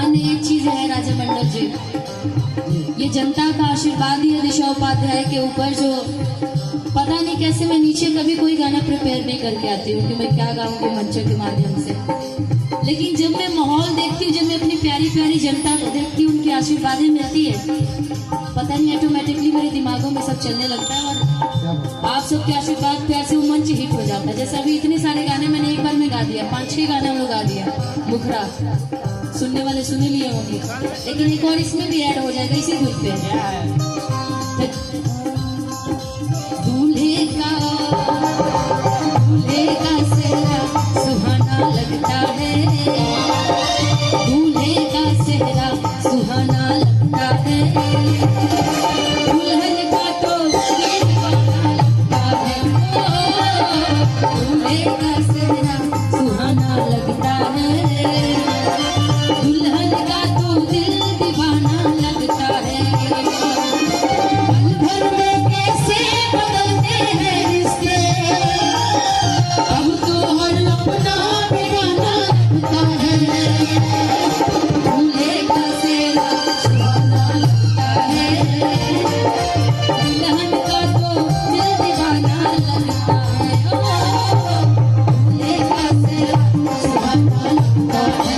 मान्य एक चीज है राजा मंडल जी, ये जनता का आशीर्वाद ही है दिशा उपाध्याय के ऊपर। जो पता नहीं कैसे मैं नीचे कभी कोई गाना प्रिपेयर नहीं करके आती हूँ कि मैं क्या गाऊंगी मंचों के माध्यम से, लेकिन जब मैं माहौल देखती हूँ, जब मैं अपनी प्यारी प्यारी जनता को देखती हूँ, उनकी आशीर्वाद मिलती है, पता नहीं ऑटोमेटिकली मेरे दिमागों में सब चलने लगता है और आप सबके आशीर्वाद प्यार से वो मंच हिट हो जाता है। जैसे अभी इतने सारे गाने मैंने एक बार में गा दिया, 5-6 गाने हम लोग गा दिया, मुखरा सुनने वाले सुन लिए होंगे, लेकिन एक और इसमें भी ऐड हो जाएगा इसी धुन पे। दूल्हे का सेहरा सुहाना लगता है, दूल्हे का सेहरा सुहाना लगता है, दुल्हन का तो दीवाना लगता है, दूल्हे का सेहरा सुहाना लगता है, दुल्हन का तो दिल दीवाना लगता है। पल भर में कैसे बदलते हैं रिश्ते, अब तो हर अपना बेगाना लगता है, दूल्हे का सेहरा सुहाना लगता है, दुल्हन का तो दिल दीवाना लगता है, दूल्हे का सेहरा सुहाना लगता है,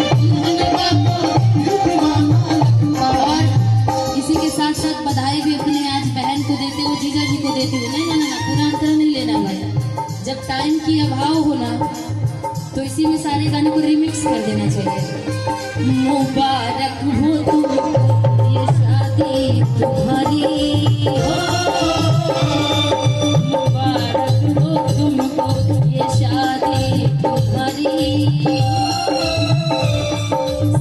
दुल्हन का तो दिल दीवाना लगता है। इसी के साथ साथ बधाई भी अपने आज बहन को देते हो, जीजा जी को देते हो। नहीं ना, पूरा अंतर नहीं लेना भाई, जब टाइम की अभाव हो ना तो इसी में सारे गाने को रिमिक्स कर देना चाहिए। मुबारक हो तुमको ये शादी तुम्हारी हो, मुबारक हो तुमको ये शादी तुम्हारी,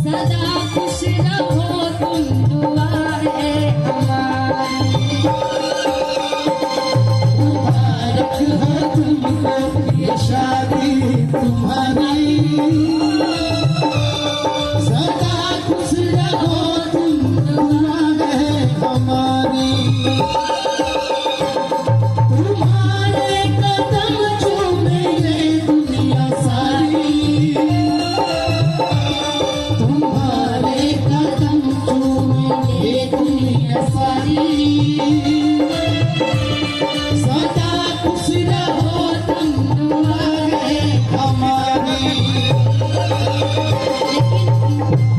सदा खुश रहो तुम, दुआ है हमारी, मुबारक हो तुमको ये शादी तुम्हारी, सदा खुश रहो तुम, दुआ है हमारी, तुम्हारे कदम चूमे ये दुनिया सारी, तुम्हारे कदम चूमे ये दुनिया सारी, सदा खुश रहो तुम, दुआ है हमारी। लेकिन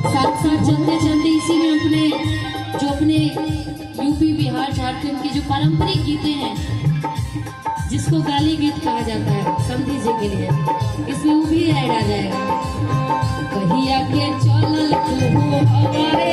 साथ साथ चलते चलते इसी में अपने यूपी बिहार झारखंड की जो पारंपरिक गीतें हैं, जिसको गाली गीत कहा जाता है समझी जी के लिए, इसमें वो भी ऐड आ जाएगा। कहिया के चलल तू हमारे